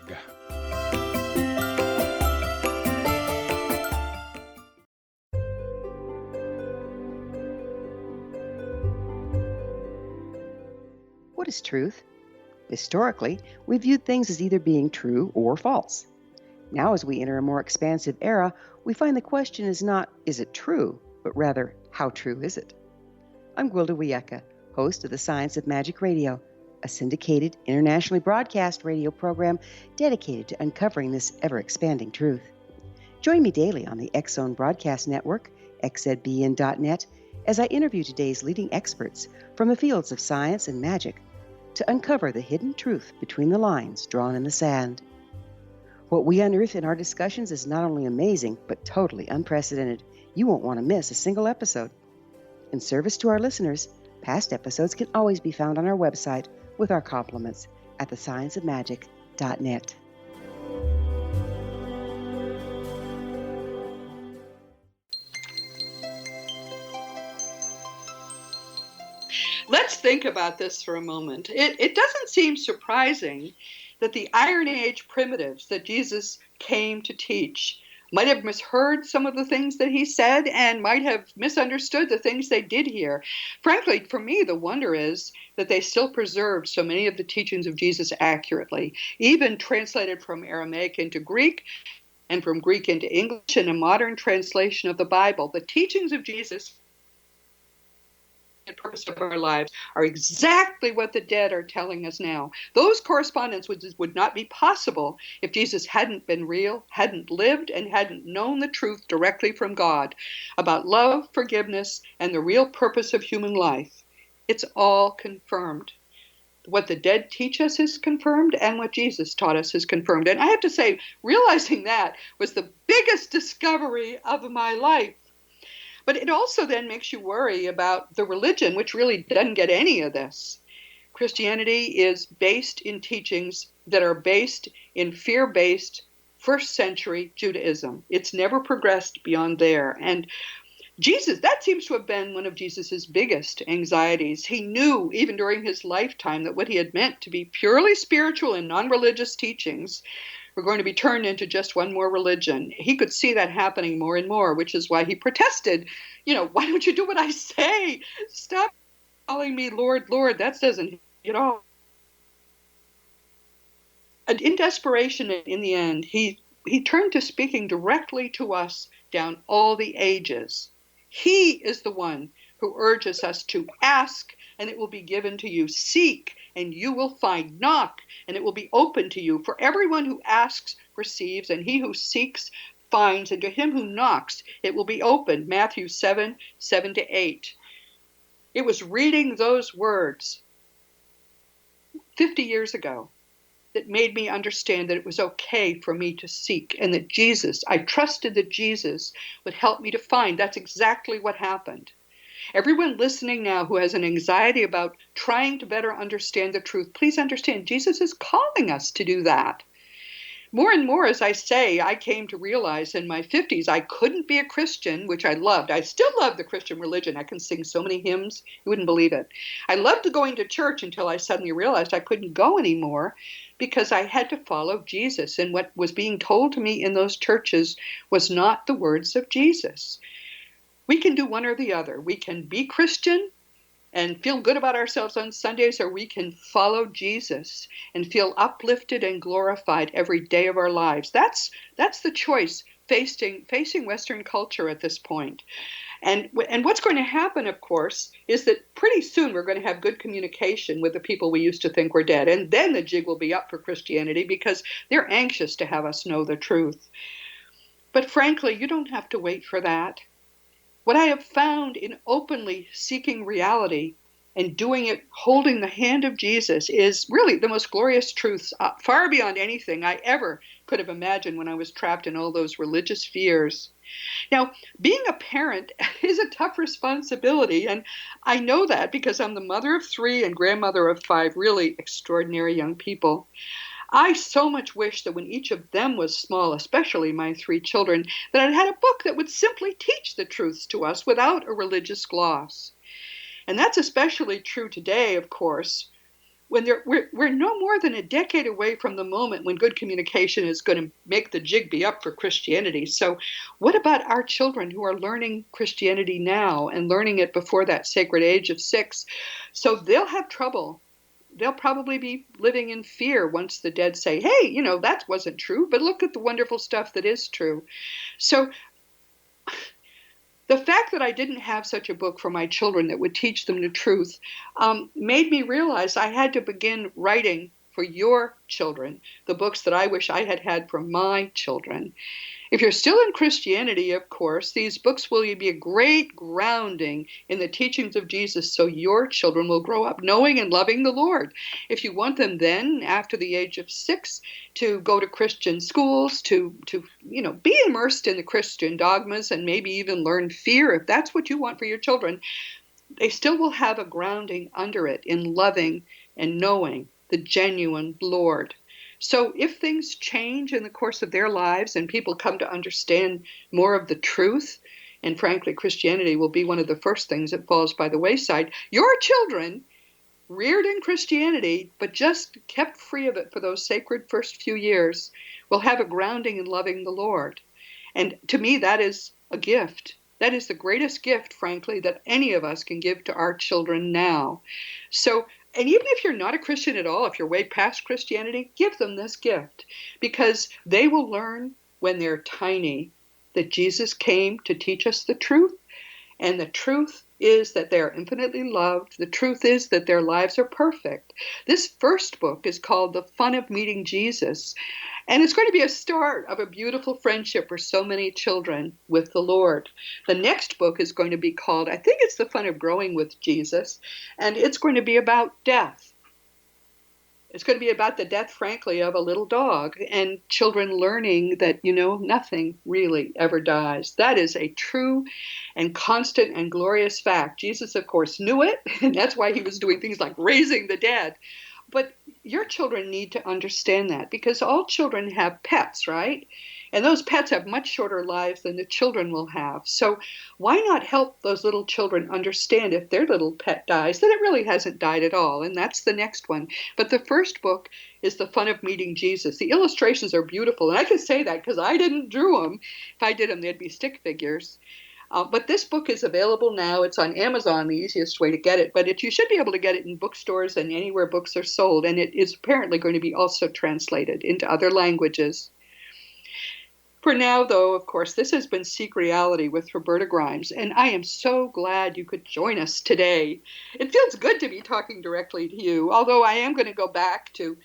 What is truth? Historically, we viewed things as either being true or false. Now, as we enter a more expansive era, we find the question is not, is it true, but rather, how true is it? I'm Gwilda Wiyaka, host of The Science of Magic Radio, a syndicated, internationally broadcast radio program dedicated to uncovering this ever-expanding truth. Join me daily on the X-Zone Broadcast Network, xzbn.net, as I interview today's leading experts from the fields of science and magic to uncover the hidden truth between the lines drawn in the sand. What we unearth in our discussions is not only amazing, but totally unprecedented. You won't want to miss a single episode. In service to our listeners, past episodes can always be found on our website with our compliments at thescienceofmagic.net. Let's think about this for a moment. It doesn't seem surprising that the Iron Age primitives that Jesus came to teach might have misheard some of the things that he said and might have misunderstood the things they did hear. Frankly, for me, the wonder is that they still preserved so many of the teachings of Jesus accurately, even translated from Aramaic into Greek and from Greek into English in a modern translation of the Bible. The teachings of Jesus and purpose of our lives are exactly what the dead are telling us now. Those correspondence would not be possible if Jesus hadn't been real, hadn't lived, and hadn't known the truth directly from God about love, forgiveness, and the real purpose of human life. It's all confirmed. what the dead teach us is confirmed, and what Jesus taught us is confirmed. And I have to say, realizing that was the biggest discovery of my life. But it also then makes you worry about the religion, which really doesn't get any of this. Christianity is based in teachings that are based in fear-based first century Judaism. It's never progressed beyond there. And Jesus, that seems to have been one of Jesus's biggest anxieties. He knew, even during his lifetime, that what he had meant to be purely spiritual and non-religious teachings were going to be turned into just one more religion. He could see that happening more and more, which is why he protested, why don't you do what I say? Stop calling me Lord, Lord. That doesn't at all. And in desperation, in the end, he turned to speaking directly to us down all the ages. He is the one who urges us to ask, and it will be given to you. Seek, and you will find. Knock, and it will be open to you. For everyone who asks receives, and he who seeks finds, and to him who knocks it will be opened. Matthew 7:7-8. It was reading those words 50 years ago that made me understand that it was okay for me to seek, and that I trusted that Jesus would help me to find. That's exactly what happened. Everyone listening now who has an anxiety about trying to better understand the truth, please understand Jesus is calling us to do that. More and more, as I say, I came to realize in my 50s I couldn't be a Christian, which I loved. I still love the Christian religion. I can sing so many hymns, you wouldn't believe it. I loved going to church until I suddenly realized I couldn't go anymore because I had to follow Jesus. And what was being told to me in those churches was not the words of Jesus. We can do one or the other. We can be Christian and feel good about ourselves on Sundays, or we can follow Jesus and feel uplifted and glorified every day of our lives. That's the choice facing Western culture at this point. And what's going to happen, of course, is that pretty soon we're going to have good communication with the people we used to think were dead. And then the jig will be up for Christianity because they're anxious to have us know the truth. But frankly, you don't have to wait for that. What I have found in openly seeking reality and doing it, holding the hand of Jesus, is really the most glorious truths, far beyond anything I ever could have imagined when I was trapped in all those religious fears. Now, being a parent is a tough responsibility, and I know that because I'm the mother of 3 and grandmother of 5 really extraordinary young people. I so much wish that when each of them was small, especially my 3 children, that I'd had a book that would simply teach the truths to us without a religious gloss. And that's especially true today, of course, when we're no more than a decade away from the moment when good communication is going to make the jig be up for Christianity. So what about our children who are learning Christianity now and learning it before that sacred age of 6? So they'll have trouble. They'll probably be living in fear once the dead say, hey, that wasn't true, but look at the wonderful stuff that is true. So the fact that I didn't have such a book for my children that would teach them the truth made me realize I had to begin writing for your children the books that I wish I had had for my children. If you're still in Christianity, of course, these books will be a great grounding in the teachings of Jesus so your children will grow up knowing and loving the Lord. If you want them then, after the age of 6, to go to Christian schools, to be immersed in the Christian dogmas and maybe even learn fear, if that's what you want for your children, they still will have a grounding under it in loving and knowing the genuine Lord. So if things change in the course of their lives and people come to understand more of the truth, and frankly, Christianity will be one of the first things that falls by the wayside, your children, reared in Christianity, but just kept free of it for those sacred first few years, will have a grounding in loving the Lord. And to me, that is a gift. That is the greatest gift, frankly, that any of us can give to our children now. So, and even if you're not a Christian at all, if you're way past Christianity, give them this gift, because they will learn when they're tiny that Jesus came to teach us the truth, and the truth is that they are infinitely loved. The truth is that their lives are perfect. This first book is called The Fun of Meeting Jesus, and it's going to be a start of a beautiful friendship for so many children with the Lord. The next book is going to be called, I think it's The Fun of Growing with Jesus, and it's going to be about death. It's going to be about the death, frankly, of a little dog and children learning that, nothing really ever dies. That is a true and constant and glorious fact. Jesus, of course, knew it, and that's why he was doing things like raising the dead. But your children need to understand that, because all children have pets, right? And those pets have much shorter lives than the children will have. So why not help those little children understand, if their little pet dies, that it really hasn't died at all? And that's the next one. But the first book is The Fun of Meeting Jesus. The illustrations are beautiful. And I can say that because I didn't draw them. If I did them, they'd be stick figures. But this book is available now. It's on Amazon, the easiest way to get it. But you should be able to get it in bookstores and anywhere books are sold. And it is apparently going to be also translated into other languages. For now, though, of course, this has been Seek Reality with Roberta Grimes, and I am so glad you could join us today. It feels good to be talking directly to you, although I am going to go back to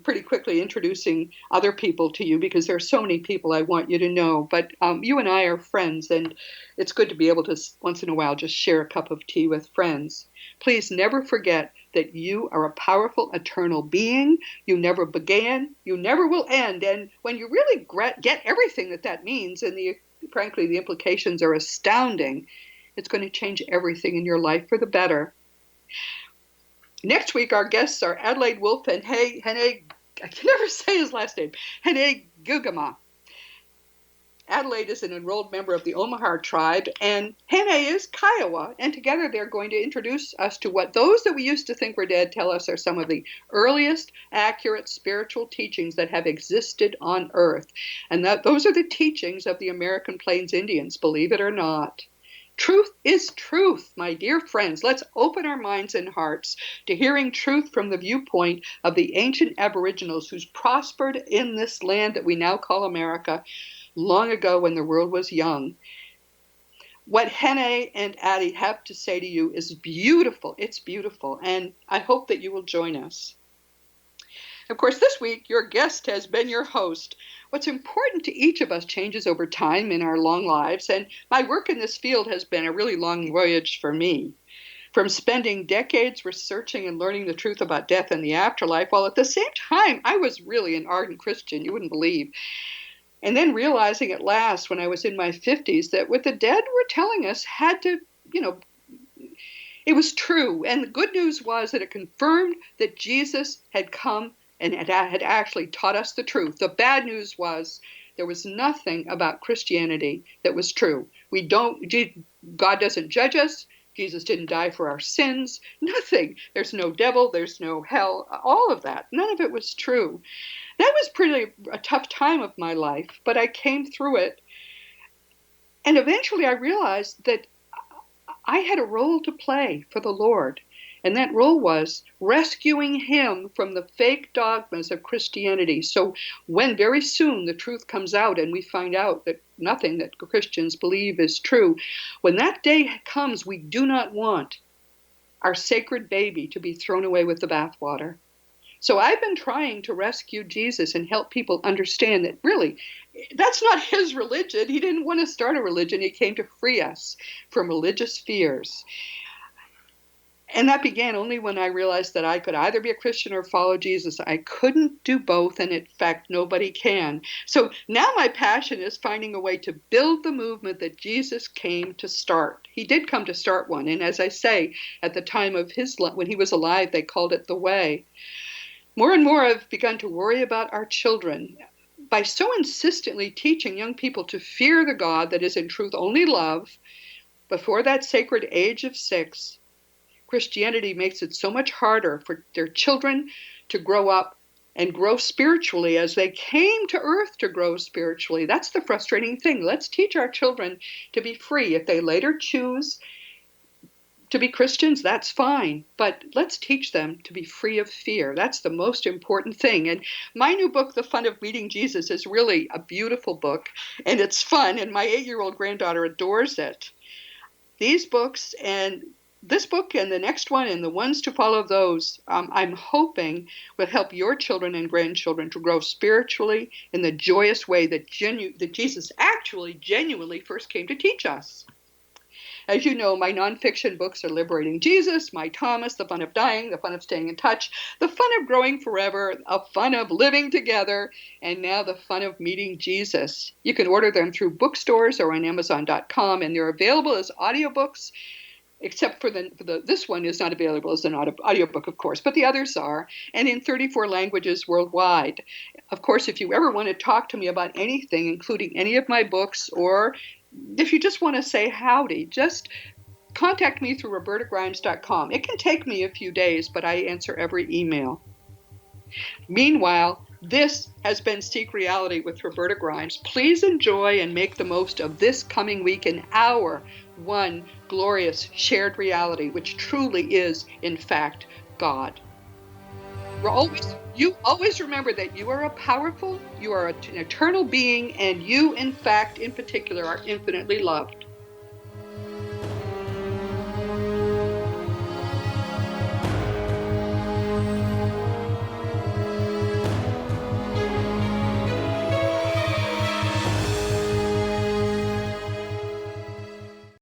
pretty quickly introducing other people to you, because there are so many people I want you to know. But you and I are friends, and it's good to be able to, once in a while, just share a cup of tea with friends. Please never forget that you are a powerful, eternal being. You never began, you never will end. And when you really get everything that means, and frankly, the implications are astounding, it's going to change everything in your life for the better. Next week, our guests are Adelaide Wolf and Hene, I can never say his last name, Hene Gugama. Adelaide is an enrolled member of the Omaha tribe, and Hene is Kiowa, and together they're going to introduce us to what those that we used to think were dead tell us are some of the earliest accurate spiritual teachings that have existed on Earth. And those are the teachings of the American Plains Indians, believe it or not. Truth is truth, my dear friends. Let's open our minds and hearts to hearing truth from the viewpoint of the ancient Aboriginals who's prospered in this land that we now call America, long ago when the world was young. What Hene and Addie have to say to you is beautiful. It's beautiful, and I hope that you will join us. Of course, this week, your guest has been your host. What's important to each of us changes over time in our long lives, and my work in this field has been a really long voyage for me. From spending decades researching and learning the truth about death and the afterlife, while at the same time, I was really an ardent Christian, you wouldn't believe. And then realizing at last, when I was in my 50s, that what the dead were telling us had to, it was true. And the good news was that it confirmed that Jesus had come and had actually taught us the truth. The bad news was there was nothing about Christianity that was true. God doesn't judge us. Jesus didn't die for our sins. Nothing. There's no devil. There's no hell. All of that. None of it was true. That was pretty a tough time of my life, but I came through it. And eventually I realized that I had a role to play for the Lord. And that role was rescuing him from the fake dogmas of Christianity. So when very soon the truth comes out and we find out that nothing that Christians believe is true, when that day comes, we do not want our sacred baby to be thrown away with the bathwater. So I've been trying to rescue Jesus and help people understand that really, that's not his religion. He didn't want to start a religion. He came to free us from religious fears. And that began only when I realized that I could either be a Christian or follow Jesus. I couldn't do both, and in fact, nobody can. So now my passion is finding a way to build the movement that Jesus came to start. He did come to start one, and as I say, at the time of when he was alive, they called it the Way. More and more I've begun to worry about our children. By so insistently teaching young people to fear the God that is in truth only love, before that sacred age of 6, Christianity makes it so much harder for their children to grow up and grow spiritually as they came to earth to grow spiritually. That's the frustrating thing. Let's teach our children to be free. If they later choose to be Christians, that's fine. But let's teach them to be free of fear. That's the most important thing. And my new book, The Fun of Meeting Jesus, is really a beautiful book. And it's fun. And my 8-year-old granddaughter adores it. These books and this book and the next one and the ones to follow those, I'm hoping will help your children and grandchildren to grow spiritually in the joyous way that Jesus actually genuinely first came to teach us. As you know, my nonfiction books are Liberating Jesus, My Thomas, The Fun of Dying, The Fun of Staying in Touch, The Fun of Growing Forever, A Fun of Living Together, and now The Fun of Meeting Jesus. You can order them through bookstores or on Amazon.com, and they're available as audiobooks, except for this one is not available as an audiobook, of course, but the others are, and in 34 languages worldwide. Of course, if you ever want to talk to me about anything, including any of my books, or if you just want to say howdy, just contact me through robertagrimes.com. It can take me a few days, but I answer every email. Meanwhile, this has been Seek Reality with Roberta Grimes. Please enjoy and make the most of this coming week in our one glorious shared reality, which truly is, in fact, God. You always remember that you are a powerful, you are an eternal being, and you, in fact, in particular, are infinitely loved.